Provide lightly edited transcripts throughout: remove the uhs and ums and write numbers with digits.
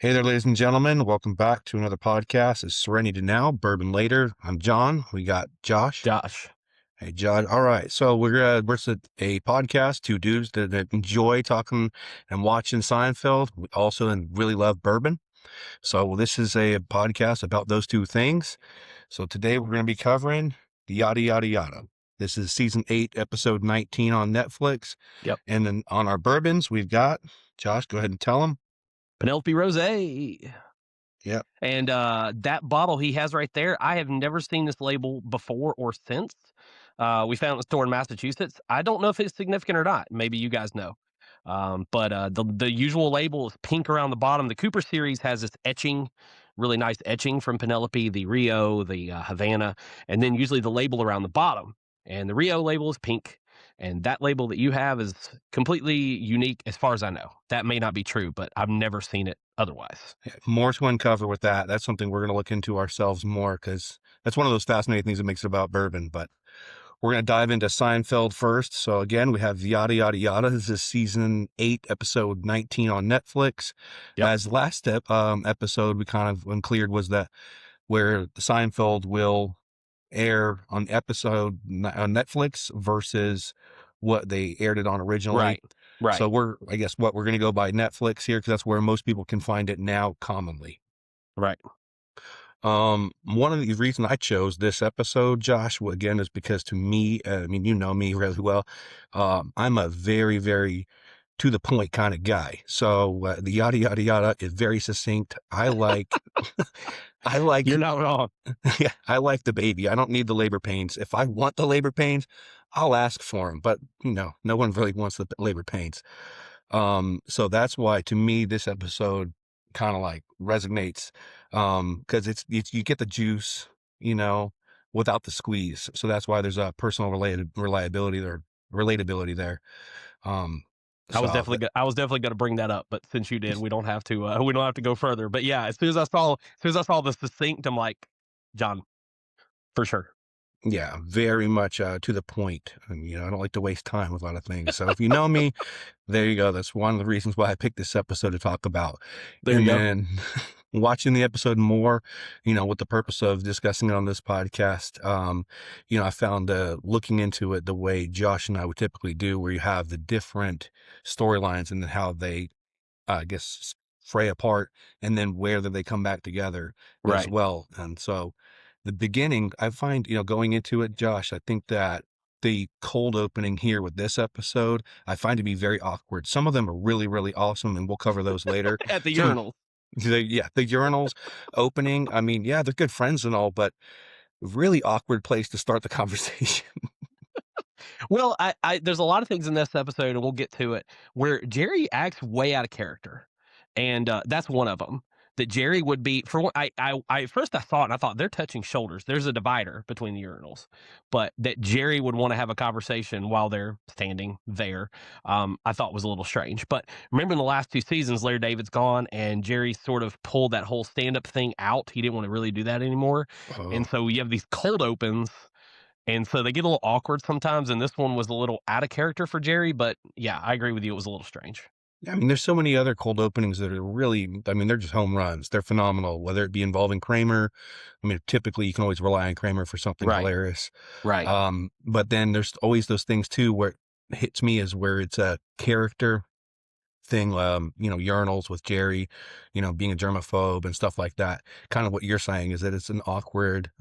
Hey there, ladies and gentlemen. Welcome back to another podcast. It's Serenity Now, Bourbon Later. I'm John. We got Josh. Josh. Hey, John. All right. So we're a podcast, two dudes that enjoy talking and watching Seinfeld. We also really love bourbon. So this is a podcast about those two things. So today we're going to be covering the yada, yada, yada. This is season 8, episode 19 on Netflix. Yep. And then on our bourbons, we've got Josh. Go ahead and tell them. Penelope Rosé. Yep. And that bottle he has right there, I have never seen this label before or since. We found it in a store in Massachusetts. I don't know if it's significant or not. Maybe you guys know. But the usual label is pink around the bottom. The Cooper series has this etching, really nice etching from Penelope, the Rio, the Havana, and then usually the label around the bottom. And the Rio label is pink. And that label that you have is completely unique as far as I know. That may not be true, but I've never seen it otherwise. More to uncover with that. That's something we're going to look into ourselves more because that's one of those fascinating things that makes it about bourbon. But we're going to dive into Seinfeld first. So again, we have Yada Yada Yada. This is season 8, episode 19 on Netflix. Yep. As last episode we kind of uncleared was that where Seinfeld will air on Netflix versus what they aired it on originally. Right. So we're going to go by Netflix here because that's where most people can find it now commonly. Right. One of the reasons I chose this episode, Josh, again, is because to me, I mean, you know me really well. I'm a very, very to the point kind of guy. So the yada, yada, yada is very succinct. I like, You're not wrong. yeah, I like the baby. I don't need the labor pains. If I want the labor pains, I'll ask for them, but no one really wants the labor pains. So that's why to me, this episode kind of like resonates. Cause it's, you get the juice, without the squeeze. So that's why there's a personal relatability there. I was definitely going to bring that up, but since you did, we don't have to go further. But yeah, as soon as I saw the succinct, I'm like, John, for sure. Yeah, very much to the point. And, I don't like to waste time with a lot of things. So if you know me, there you go. That's one of the reasons why I picked this episode to talk about. There you go. And then watching the episode more, with the purpose of discussing it on this podcast, I found looking into it the way Josh and I would typically do, where you have the different storylines and how they, I guess, fray apart and then where they come back together as Right. well. And so the beginning, I find, going into it, Josh, I think that the cold opening here with this episode, I find to be very awkward. Some of them are really, really awesome, and we'll cover those later. At the urinals. The urinals opening. I mean, yeah, they're good friends and all, but really awkward place to start the conversation. Well, there's a lot of things in this episode, and we'll get to it, where Jerry acts way out of character, and that's one of them. That Jerry would be for one. At first I saw it and I thought they're touching shoulders. There's a divider between the urinals, but that Jerry would want to have a conversation while they're standing there, I thought was a little strange. But remember in the last 2 seasons, Larry David's gone, and Jerry sort of pulled that whole stand up thing out. He didn't want to really do that anymore, and so you have these cold opens. And so they get a little awkward sometimes, and this one was a little out of character for Jerry, but yeah, I agree with you, it was a little strange. I mean, there's so many other cold openings that are really, I mean, they're just home runs. They're phenomenal, whether it be involving Kramer. I mean, typically you can always rely on Kramer for something Right. hilarious. Right. But then there's always those things too, where it hits me is where it's a character thing, urinals with Jerry, being a germaphobe and stuff like that. Kind of what you're saying is that it's an awkward,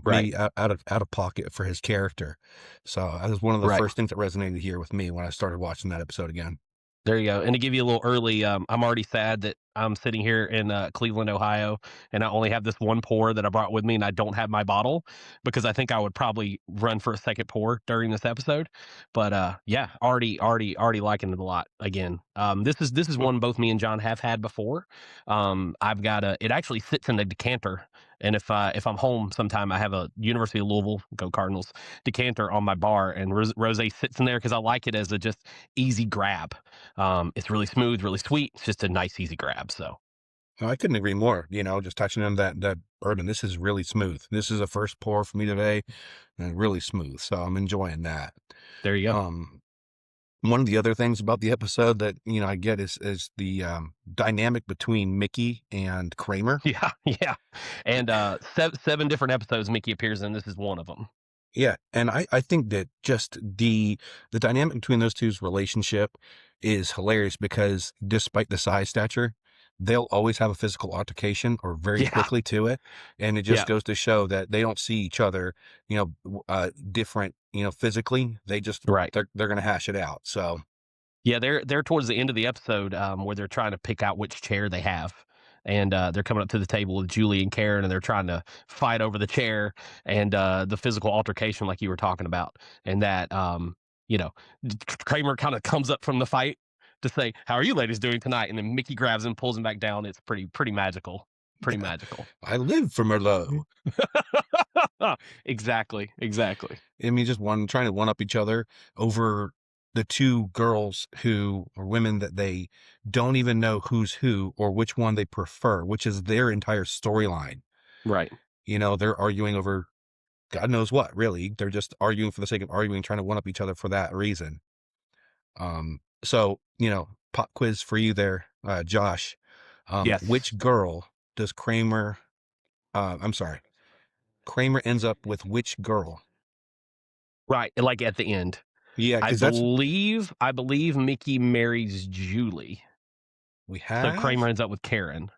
maybe out of pocket for his character. So that was one of the first things that resonated here with me when I started watching that episode again. There you go. And to give you a little early, I'm already sad that I'm sitting here in Cleveland, Ohio, and I only have this one pour that I brought with me, and I don't have my bottle because I think I would probably run for a second pour during this episode. But yeah, already liking it a lot. Again, this is one both me and John have had before. I've got it actually sits in a decanter, and if I'm home sometime, I have a University of Louisville, go Cardinals, decanter on my bar, and rosé sits in there because I like it as a just easy grab. It's really smooth, really sweet. It's just a nice, easy grab. So I couldn't agree more. Just touching on that bourbon, this is really smooth. This is a first pour for me today, and really smooth. So I'm enjoying that. there you go. One of the other things about the episode that, I get is the dynamic between Mickey and Kramer. Yeah, yeah. And 7 different episodes Mickey appears in. This is one of them. Yeah, and I think that just the dynamic between those two's relationship is hilarious because despite the size stature, they'll always have a physical altercation or very Yeah, quickly to it, and it just yeah. goes to show that they don't see each other, different, physically. Right. They're gonna hash it out. So Yeah, they're towards the end of the episode, where they're trying to pick out which chair they have, and, they're coming up to the table with Julie and Karen, and they're trying to fight over the chair and, the physical altercation like you were talking about, and that, you know, Kramer kinda comes up from the fight to say, "How are you ladies doing tonight?" And then Mickey grabs him, pulls him back down. It's pretty magical. Pretty yeah, magical. I live for Merlot. Exactly, exactly. I mean, just one trying to one up each other over the two girls who or women that they don't even know who's who or which one they prefer, which is their entire storyline. Right. They're arguing over God knows what, really. They're just arguing for the sake of arguing, trying to one up each other for that reason. So, pop quiz for you there, Josh. Yes. Which girl does Kramer, I'm sorry, Kramer ends up with which girl? Right, like, at the end. Yeah, I because that's believe I believe Mickey marries Julie, we so have. Kramer ends up with Karen,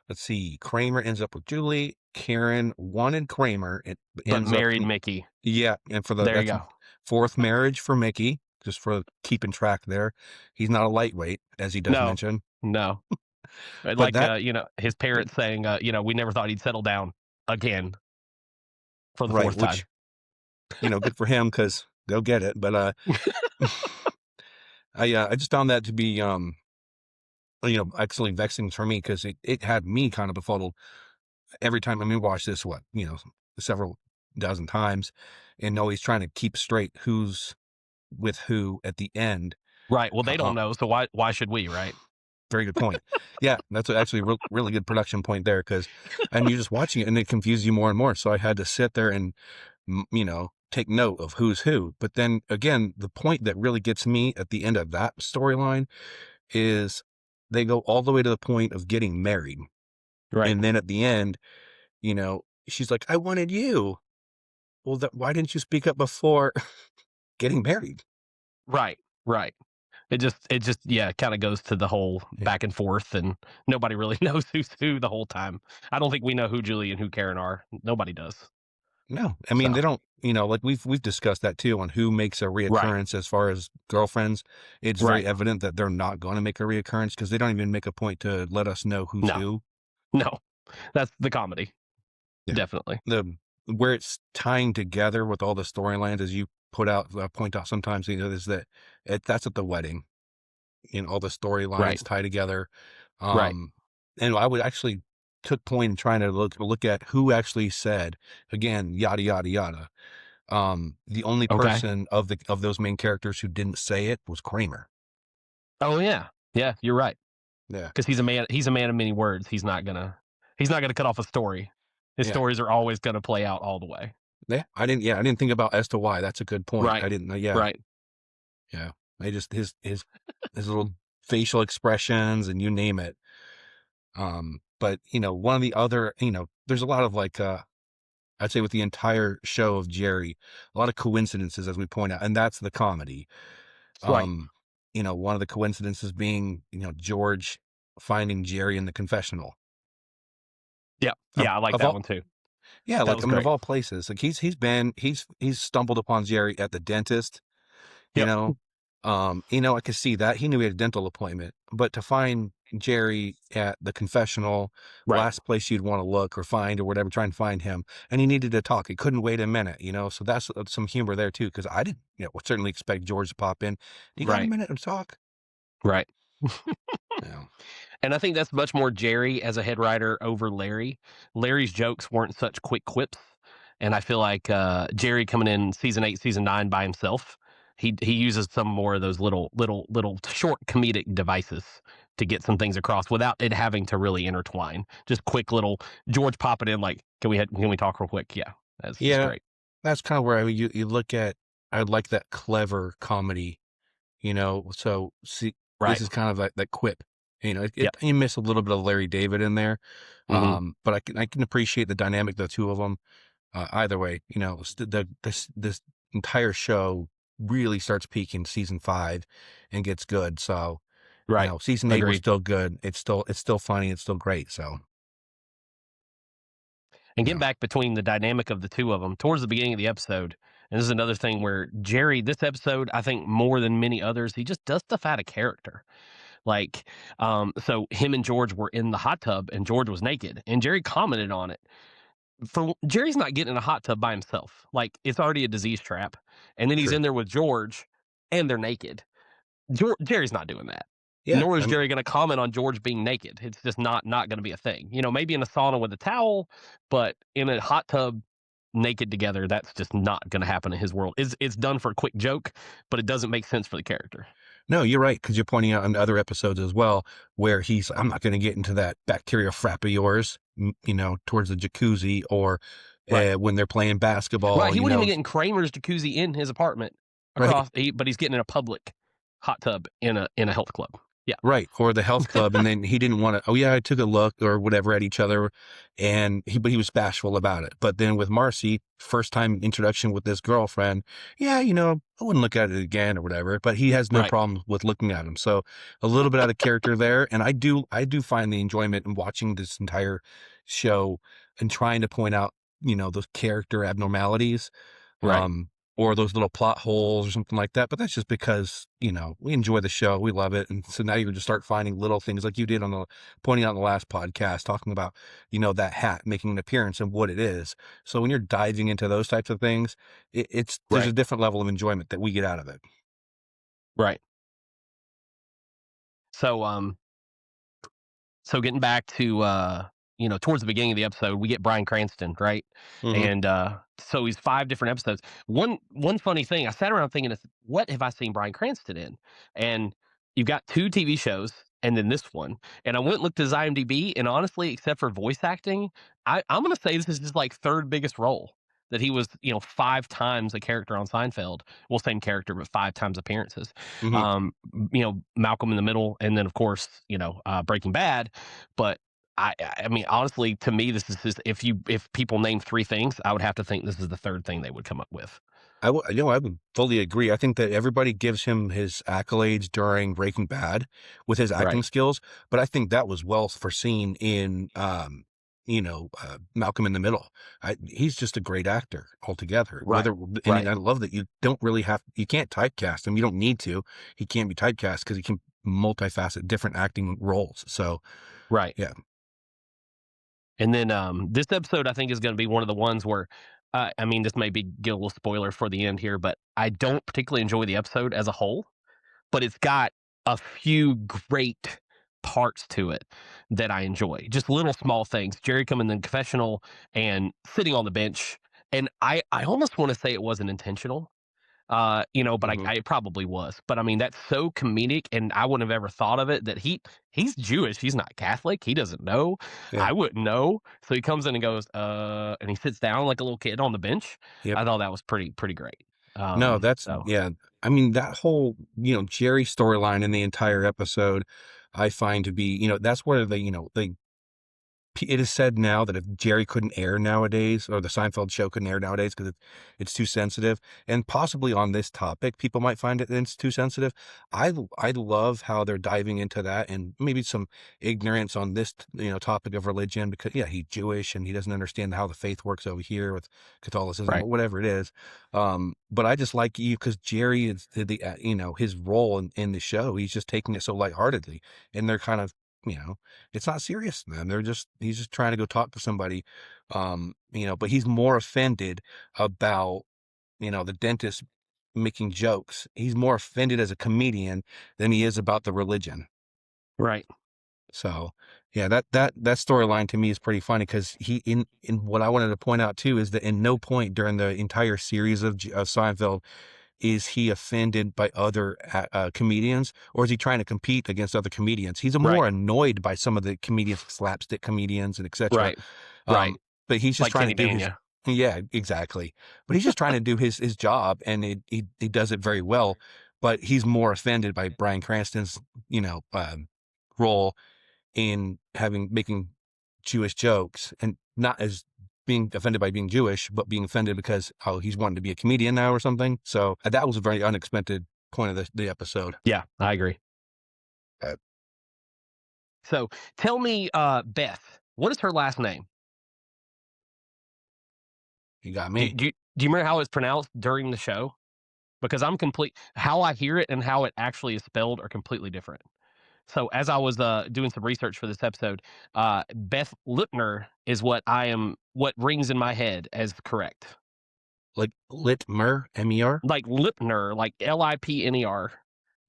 Let's see. Kramer ends up with Julie. Karen wanted Kramer. It but ends up, married Mickey. yeah. And There you that's go. fourth marriage for Mickey, just for keeping track there. He's not a lightweight, as he does No, mention. no. But Like, that, his parents saying, "We never thought he'd settle down again for the right, 4th time." which, good for him because they'll get it. But I just found that to be, actually vexing for me because it had me kind of befuddled every time. I mean, watch this, several dozen times and always trying to keep straight who's with who at the end. Right, well, they Uh, don't know, so why should we, right? Very good point. Yeah, that's actually a really good production point there because, and you're just watching it and it confuses you more and more. So I had to sit there and, take note of who's who. But then again, the point that really gets me at the end of that storyline is they go all the way to the point of getting married. Right, And then at the end, she's like, I wanted you. Well, why didn't you speak up before getting married? right, right. It just yeah, kinda goes to the whole Yeah. back and forth, and nobody really knows who's who the whole time. I don't think we know who Julie and who Karen are. Nobody does. No, I mean, So they don't, like we've discussed that too on who makes a right, reoccurrence as far as girlfriends. It's very right. evident that they're not going to make a reoccurrence because they don't even make a point to let us know who's No, who. no. That's the comedy, Yeah. definitely. The where it's tying together with all the storylines, as you point out sometimes, is that that's at the wedding. All the Right, storylines tie together. right. Um, and I would actually took point in trying to look at who actually said again, yada yada yada. The only Okay. person of those main characters who didn't say it was Kramer. Oh, yeah. Yeah, you're right. Yeah. Because he's a man of many words. He's not gonna cut off a story. His Yeah. stories are always gonna play out all the way. I didn't think about as to why. That's a good point. Right, I didn't know. Yeah. right. Yeah. I just his little facial expressions and you name it. But one of the other, there's a lot of like I'd say with the entire show of Jerry, a lot of coincidences as we point out, and that's the comedy. Right. Um, one of the coincidences being, George finding Jerry in the confessional. Yeah, Of yeah, I like of that all one too. Yeah, That like, was I mean, of great. all places, like, he's stumbled upon Jerry at the dentist, you Yep. know? I could see that. He knew he had a dental appointment, but to find Jerry at the confessional, Right, last place you'd wanna look or find or whatever, try and find him, and he needed to talk. He couldn't wait a minute, So that's, some humor there too, because I didn't, certainly expect George to pop in. "Do you got a right, minute to talk?" right. Yeah. And I think that's much more Jerry as a head writer over Larry. Larry's jokes weren't such quick quips, and I feel like Jerry coming in season 8, season 9 by himself, he uses some more of those little short comedic devices to get some things across without it having to really intertwine. Just quick little George popping in like, can we talk real quick? Yeah, that's just Yeah, great. that's kinda where you look at I like that clever comedy So see, this Right. is kind of like that quip. Yep. You miss a little bit of Larry David in there, Mhm. but I can appreciate the dynamic of the two of them. Either way, this entire show really starts peaking season 5 and gets good. So, Right. season 8 was Agreed. still good. It's still funny. It's still great. So, And you getting know, back between the dynamic of the two of them towards the beginning of the episode, and this is another thing where Jerry, this episode, I think more than many others, he just does stuff out of character. Like, so him and George were in the hot tub, and George was naked, and Jerry commented on it. For Jerry's not getting in a hot tub by himself. Like, it's already a disease trap, and then he's true. in there with George, and they're naked. Jerry's not doing that. Yeah. Nor is Jerry going to comment on George being naked. It's just not going to be a thing. Maybe in a sauna with a towel, but in a hot tub, naked together, that's just not going to happen in his world. It's done for a quick joke, but it doesn't make sense for the character. No, you're right, because you're pointing out in other episodes as well where I'm not going to get into that bacteria frap of yours, towards the jacuzzi or Right. when they're playing Right. basketball, He wouldn't even get in Kramer's jacuzzi in his apartment right? but he's getting in a public hot tub in a health club. Yeah. Right, or the health club, and then he didn't wanna, "Oh, yeah, I took a look," or whatever at each other, but he was bashful about it. But then with Marcy, first time introduction with this girlfriend, "Yeah, I wouldn't look at it again," or whatever, but he has no Right. problem with looking at him. So, a little bit out of character there, and I do find the enjoyment in watching this entire show and trying to point out, those character abnormalities, Right. um, or those little plot holes or something like that. But that's just because, we enjoy the show. We love it. And so now you just start finding little things like you did pointing out in the last podcast, talking about, that hat making an appearance and what it is. So when you're diving into those types of things, there's a Right. different level of enjoyment that we get out of it. Right. So So getting back to towards the beginning of the episode, we get Bryan Cranston, right? Hmm. And so he's 5 different episodes. One funny thing, I sat around thinking, what have I seen Bryan Cranston in? And you've got 2 TV shows and then this one. And I went and looked at his IMDb, and honestly, except for voice acting, I'm gonna say this is his like third biggest role. That he was, 5 times a character on Seinfeld. Well, same character, but 5 times appearances. Hmm. Malcolm in the Middle, and then of course, Breaking Bad. But I mean, honestly, to me, this is just, if people name 3 things, I would have to think this is the third thing they would come up with. I would fully agree. I think that everybody gives him his accolades during Breaking Bad with his acting Right, skills, but I think that was well foreseen in, Malcolm in the Middle. He's just a great actor altogether. right, And right, I love that you can't typecast him. You don't need to. He can't be typecast because he can multifaceted different acting roles. So right. yeah. And then this episode, I think, is going to be one of the ones where, I mean, this may be get a little spoiler for the end here, but I don't particularly enjoy the episode as a whole. But it's got a few great parts to it that I enjoy. Just little small things. Jerry coming in the confessional and sitting on the bench. And I almost want to say it wasn't intentional. But Hmm. I probably was. But I mean, that's so comedic, and I wouldn't have ever thought of it that he's Jewish. He's not Catholic. He doesn't know. Yeah. I wouldn't know. So he comes in and goes, and he sits down like a little kid on the bench. Yep. I thought that was pretty great. No, So yeah. I mean, that whole, Jerry storyline in the entire episode, I find to be, that's where it is said now that if Jerry couldn't air nowadays, or the Seinfeld show couldn't air nowadays because it's too sensitive, and possibly on this topic, people might find it's too sensitive. I love how they're diving into that and maybe some ignorance on this, topic of religion because yeah, he's Jewish and he doesn't understand how the faith works over here with Catholicism right, or whatever it is. But I just like you because Jerry is his role in the show. He's just taking it so lightheartedly, and they're kind of you know it's not serious, man. He's just trying to go talk to somebody, but he's more offended about, the dentist making jokes. He's more offended as a comedian than he is about the religion. right, So, yeah, that storyline to me is pretty funny because in what I wanted to point out too is that in no point during the entire series of Seinfeld is he offended by other comedians, or is he trying to compete against other comedians? He's right, more annoyed by some of the comedians, slapstick comedians, and etc. right, right. Um, but he's just Like trying to Kenny do his Bania. yeah, exactly. But he's just trying to do his job, and he does it very well. but he's more offended by Bryan Cranston's, role in making Jewish jokes, and not as being offended by being Jewish, but being offended because, oh, he's wanting to be a comedian now or something. So that was a very unexpected point of the episode. Yeah, I agree. Uh, So tell me, Beth, what is her last name? you got Do, me. do, do you remember how it's pronounced during the show? Because how I hear it and how it actually is spelled are completely different. So as I was doing some research for this episode, Beth Lipner is what rings in my head as correct. Like Litmer, Mer. Like Lipner, like Lipner,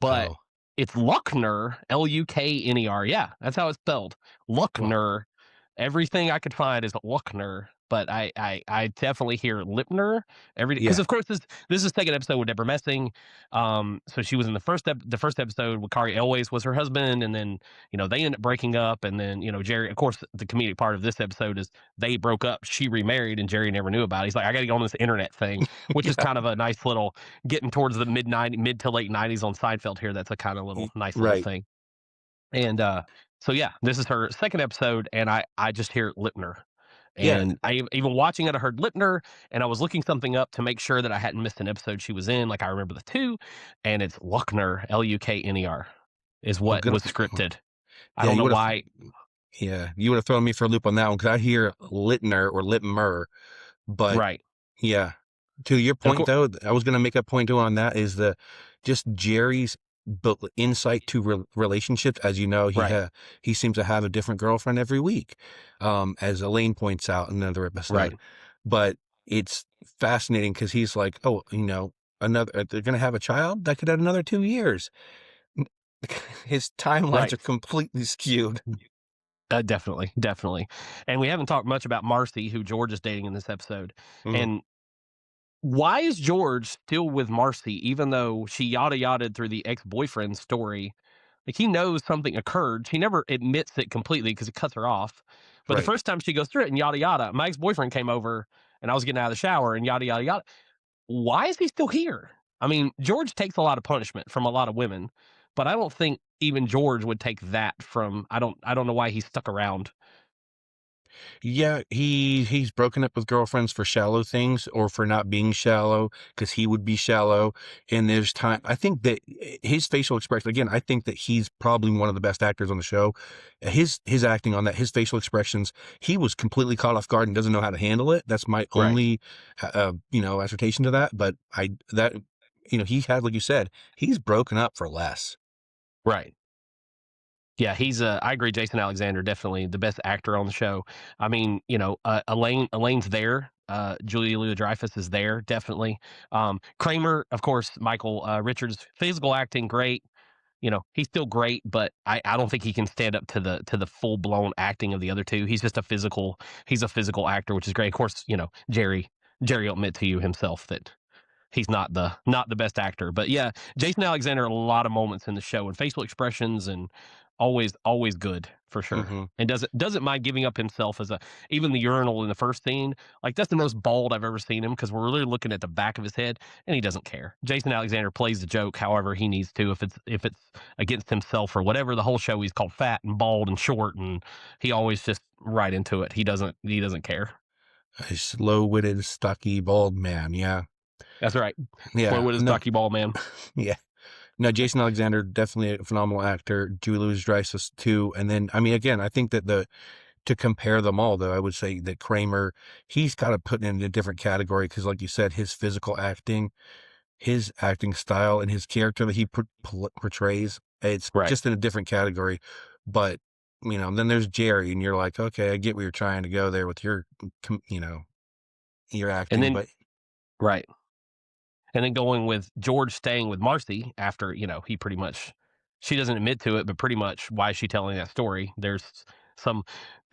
but Oh, it's Luckner, Lukner. Yeah, that's how it's spelled. well, Luckner. Everything I could find is Luckner, but I definitely hear Lipner because yeah. of course this is second episode with Deborah Messing. So she was in the first episode with Kari Elways was her husband, and then they end up breaking up, and then Jerry. Of course, the comedic part of this episode is they broke up. She remarried, and Jerry never knew about it. He's like, I got to go on this internet thing, which is Yeah. kind of a nice little getting towards the mid to late '90s on Seinfeld here. That's a kind of little nice little Right. thing. And so yeah, this is her second episode, and I just hear Lipner. Yeah. And even watching it, I heard Lipner, and I was looking something up to make sure that I hadn't missed an episode she was in. Like I remember the two, and it's Luckner, Lukner, is Well, what good. was scripted. I Yeah, don't you know would have. why. Yeah, you would have thrown me for a loop on that one because I hear Litner or Litmer, but Right. yeah. To your And of point, course, though, I was going to make a point too on that is just Jerry's insight to relationships. As you know, right. he seems to have a different girlfriend every week, as Elaine points out in another episode. Right. But it's fascinating because he's like, oh, they're going to have a child that could add another 2 years. His timelines Right. are completely skewed. Definitely, definitely. And we haven't talked much about Marcy, who George is dating in this episode. Mhm. And why is George still with Marcy, even though she yada yada through the ex boyfriend story? Like he knows something occurred. She never admits it completely because it cuts her off. But the Right. first time she goes through it and yada yada, my ex boyfriend came over and I was getting out of the shower and yada yada yada. Why is he still here? I mean, George takes a lot of punishment from a lot of women, but I don't think even George would take that from. I don't know why he's stuck around. Yeah, he's broken up with girlfriends for shallow things or for not being shallow because he would be shallow. And there's time. I think that his facial expression again. I think that he's probably one of the best actors on the show. His acting on that, his facial expressions, he was completely caught off guard and doesn't know how to handle it. That's my Right. only, assertion to that. But he had, like you said, he's broken up for less. Right. Yeah, I agree. Jason Alexander, definitely the best actor on the show. I mean, Elaine's there. Julia Louis Dreyfus is there, definitely. Kramer, of course, Michael Richards, physical acting, great. He's still great, but I don't think he can stand up to the full blown acting of the other two. He's a physical actor, which is great. Of course, Jerry will admit to you himself that he's not the best actor. But yeah, Jason Alexander, a lot of moments in the show and facial expressions and always good for sure. Hmm. And doesn't mind giving up himself as a even the urinal in the first scene. Like that's the most bald I've ever seen him because we're really looking at the back of his head and he doesn't care. Jason Alexander plays the joke however he needs to if it's against himself or whatever. The whole show he's called fat and bald and short and he always just right into it. He doesn't care. A slow-witted, stocky, bald man. Yeah, That's right. Slow yeah. with his No, stocky ball man. yeah. No, Jason Alexander, definitely a phenomenal actor. Julie Louis-Dreyfus too. And then, I mean, again, I think that to compare them all, though, I would say that Kramer, he's kind of put in a different category because, like you said, his acting style, and his character that he portrays, it's Right. just in a different category. But then there's Jerry, and you're like, okay, I get where you're trying to go there with your And acting, then but right. And then going with George staying with Marcy after, he pretty much she doesn't admit to it, but pretty much why is she telling that story? There's some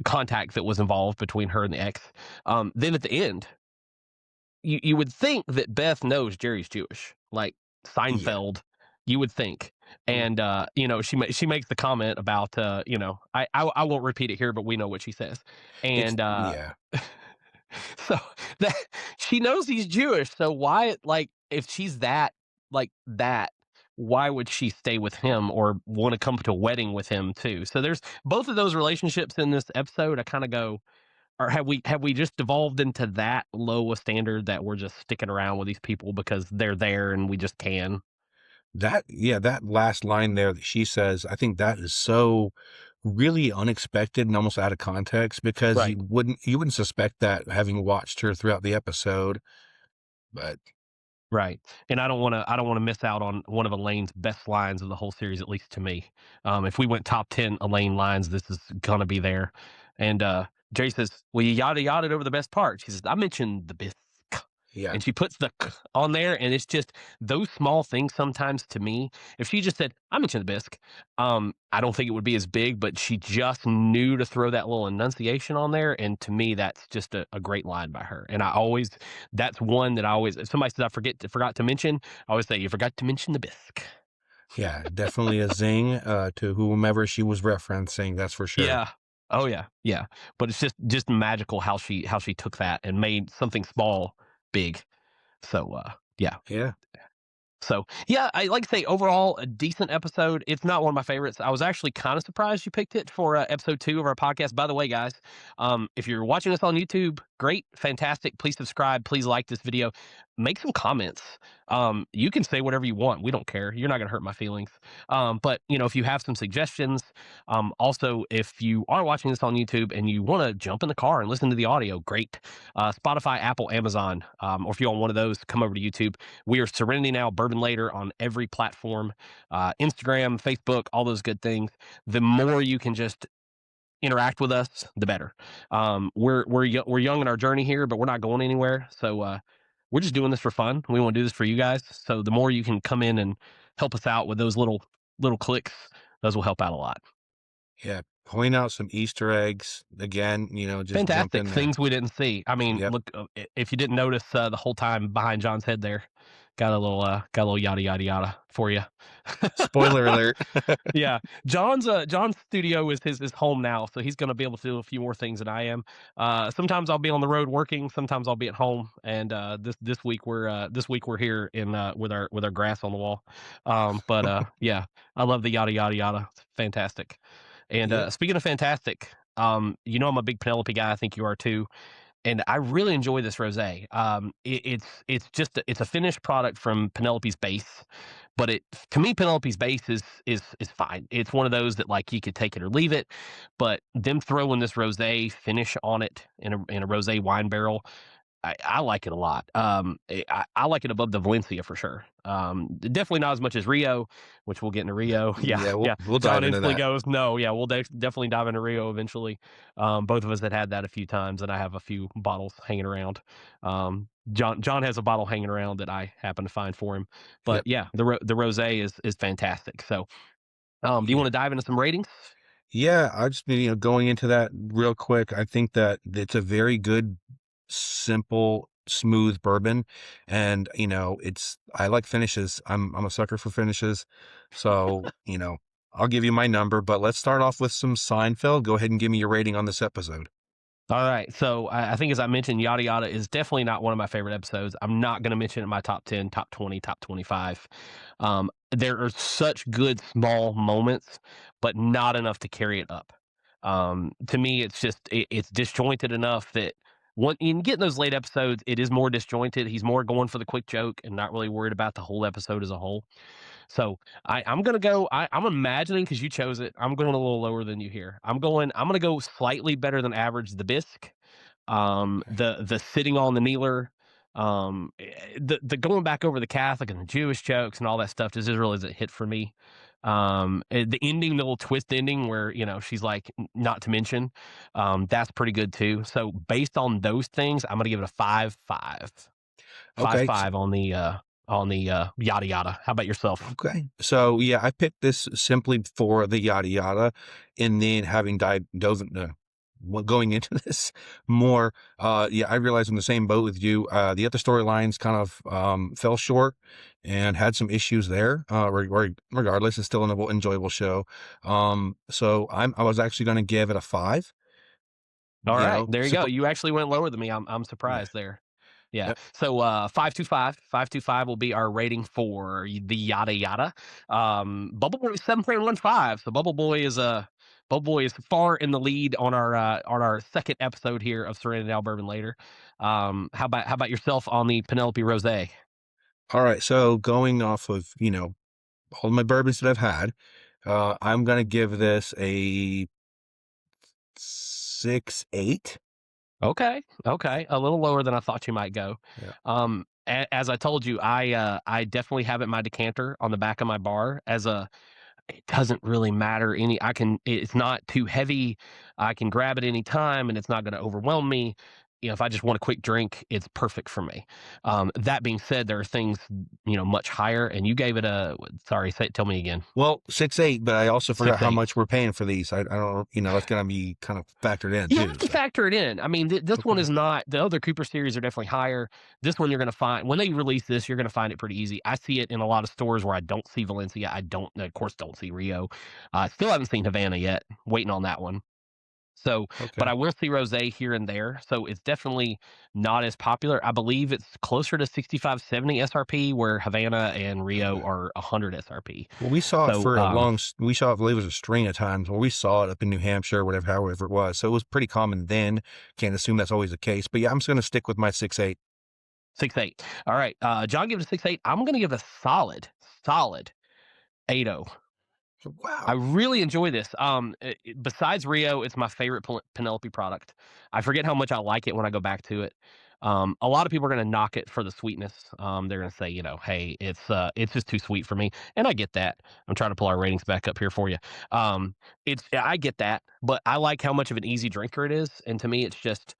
contact that was involved between her and the ex. Then at the end, you would think that Beth knows Jerry's Jewish, like yeah, Seinfeld. You would think, and she makes the comment about I won't repeat it here, but we know what she says, it's and yeah. so that she knows he's Jewish. So why, like, if she's that like that, why would she stay with him or want to come to a wedding with him too? So there's both of those relationships in this episode. I kind of go, or have we just devolved into that low a standard that we're just sticking around with these people because they're there and we just can? That yeah, that last line there that she says, I think that is so really unexpected and almost out of context because Right. you wouldn't suspect that having watched her throughout the episode, but Right, and I don't wanna miss out on one of Elaine's best lines of the whole series, at least to me. If we went top 10 Elaine lines, this is gonna be there. And, Jerry says, "Well, you yada yada over the best part." She says, "I mentioned the bisque." yeah. And she puts the "k" on there, and it's just those small things sometimes to me. If she just said, "I mentioned the bisque," I don't think it would be as big, but she just knew to throw that little enunciation on there, and to me, that's just a great line by her. And I always that's one that I always if somebody says, forgot to mention," I always say, "You forgot to mention the bisque." Yeah, definitely a zing, to whomever she was referencing, that's for sure. Yeah. Oh, yeah, yeah. But it's just magical how she took that and made something small big. So, yeah. Yeah. So, yeah, I like to say overall a decent episode. It's not one of my favorites. I was actually kind of surprised you picked it for episode 2 of our podcast. By the way, guys, if you're watching us on YouTube, great, fantastic. Please subscribe. Please like this video. Make some comments. You can say whatever you want. We don't care. You're not going to hurt my feelings. But if you have some suggestions, also if you are watching this on YouTube and you want to jump in the car and listen to the audio, great. Spotify, Apple, Amazon, or if you're on one of those, come over to YouTube. We are Serenity Now, Bourbon Later on every platform, Instagram, Facebook, all those good things. The more you can just interact with us, the better. We're young in our journey here, but we're not going anywhere. So we're just doing this for fun. We want to do this for you guys. So the more you can come in and help us out with those little clicks, those will help out a lot. Yeah, point out some Easter eggs, again, just jump Fantastic in there. things we didn't see. I mean, Yep. look, if you didn't notice the whole time behind John's head there, got a little yada yada yada for you. Spoiler alert. Yeah, John's studio is his home now, so he's gonna be able to do a few more things than I am. Sometimes I'll be on the road working, sometimes I'll be at home, and this week we're here in with our grass on the wall. But yeah, I love the yada yada yada. It's fantastic. And Yep. speaking of fantastic, I'm a big Penelope guy. I think you are too, and I really enjoy this rosé. It's a finished product from Penelope's base, but to me Penelope's base is fine. It's one of those that like you could take it or leave it, but them throwing this rosé finish on it in a rosé wine barrel, I like it a lot. I like it above the Valencia for sure. Definitely not as much as Rio, which we'll get into Rio. Yeah, Yeah, we'll yeah. we'll John dive into instantly that. goes, no, yeah, we'll definitely dive into Rio eventually. Both of us had that a few times, and I have a few bottles hanging around. John has a bottle hanging around that I happen to find for him. But Yep. yeah, the rosé is fantastic. So, do you Yeah. want to dive into some ratings? Yeah, I just been, going into that real quick. I think that it's a very good, simple, smooth bourbon. And, I like finishes. I'm a sucker for finishes. So, I'll give you my number, but let's start off with some Seinfeld. Go ahead and give me your rating on this episode. All right. So I think, as I mentioned, Yada Yada is definitely not one of my favorite episodes. I'm not going to mention it in my top 10, top 20, top 25. There are such good small moments, but not enough to carry it up. To me, it's disjointed enough that in getting those late episodes, it is more disjointed. He's more going for the quick joke and not really worried about the whole episode as a whole. So I'm gonna go. I'm imagining because you chose it. I'm going a little lower than you here. I'm gonna go slightly better than average. The bisque, Okay. the sitting on the kneeler, the going back over the Catholic and the Jewish jokes and all that stuff just really isn't hit for me. The ending, the little twist ending where she's like, not to mention, that's pretty good too. So based on those things, I'm gonna give it a 5-5. Five Okay. five on the yada yada. How about yourself? Okay. So yeah, I picked this simply for the yada yada, and then having dove into going into this more, yeah, I realized I'm in the same boat with you. The other storylines kind of fell short and had some issues there. Regardless, it's still an enjoyable show. So I was actually going to give it a 5. All right, there you go. Suppo You actually went lower than me. I'm Yeah. surprised there. Yeah. Yep. So 525 will be our rating for the yada yada. Bubble Boy is 7.15. So Bubble Boy is far in the lead on our second episode here of Serenity Now Bourbon Later. How about yourself on the Penelope Rose? All right. So going off of, all my bourbons that I've had, I'm going to give this a 6.8. Okay, okay, a little lower than I thought you might go. Yeah. As I told you, I definitely have it in my decanter on the back of my bar as a. It doesn't really matter any. I can. It's not too heavy. I can grab it anytime, and it's not going to overwhelm me. If I just want a quick drink, it's perfect for me. That being said, there are things much higher, and you gave it a. Sorry, tell me again. Well, 6.8, but I also forgot Six how eight. much we're paying for these. I don't, that's going to be kind of factored in You too. have to So, factor it in. I mean, this one okay. is not. The other Cooper series are definitely higher. This one you're going to find when they release this, you're going to find it pretty easy. I see it in a lot of stores where I don't see Valencia. I don't, of course, don't see Rio. Still haven't seen Havana yet. Waiting on that one. So, but Okay. I will see rosé here and there. So it's definitely not as popular. I believe it's closer to 65, 70 SRP, where Havana and Rio Okay. are 100 SRP. Well, we saw it So, for we saw it, I believe it was a string of times where we saw it up in New Hampshire, whatever, however it was. So it was pretty common then. Can't assume that's always the case, but yeah, I'm just going to stick with my 6.8. 6.8. All right. John gives it a 6.8. I'm going to give it a solid 8.0. I Wow. really enjoy this. Besides Rio, it's my favorite Penelope product. I forget how much I like it when I go back to it. A lot of people are going to knock it for the sweetness. They're going to say, hey, it's just too sweet for me, and I get that. I'm trying to pull our ratings back up here for you. I get that, but I like how much of an easy drinker it is, and to me, it's just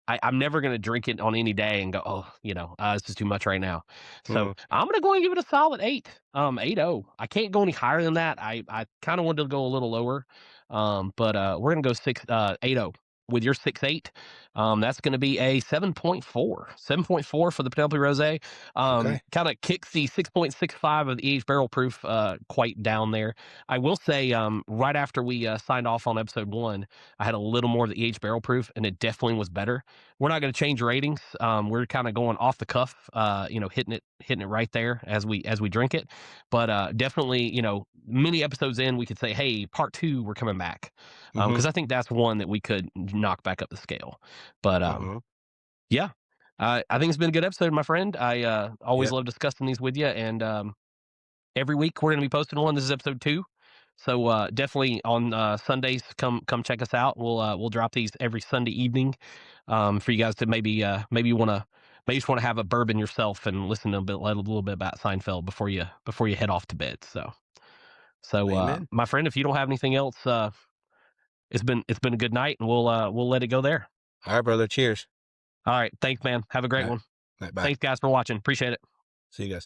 I'm never going to drink it on any day and go, oh, it's just too much right now. So Hmm. I'm going to go and give it a solid 8, 8.0. I can't go any higher than that. I kind of wanted to go a little lower, but we're going to go 8.0 with your 6.8. That's going to be a 7.4 for the Penelope Rose. Okay. Kind of kicks the 6.65 of the aged barrel proof quite down there. I will say, right after we signed off on episode 1, I had a little more of the aged barrel proof, and it definitely was better. We're not going to change ratings. We're kind of going off the cuff, hitting it right there as we drink it. But definitely, many episodes in, we could say, hey, part 2, we're coming back, Mm-hmm. because I think that's one that we could knock back up the scale. But Mm-hmm. yeah, I think it's been a good episode, my friend. I always Yep. love discussing these with you, and every week we're going to be posting one. This is episode 2. So definitely on Sundays, come check us out. We'll drop these every Sunday evening, for you guys to maybe just want to have a bourbon yourself and listen to a little bit about Seinfeld before you head off to bed. So Amen. my friend, if you don't have anything else, it's been a good night, and we'll let it go there. All right, brother. Cheers. All right, thanks, man. Have a All great right. one. All right. Bye. Thanks, guys, for watching. Appreciate it. See you guys.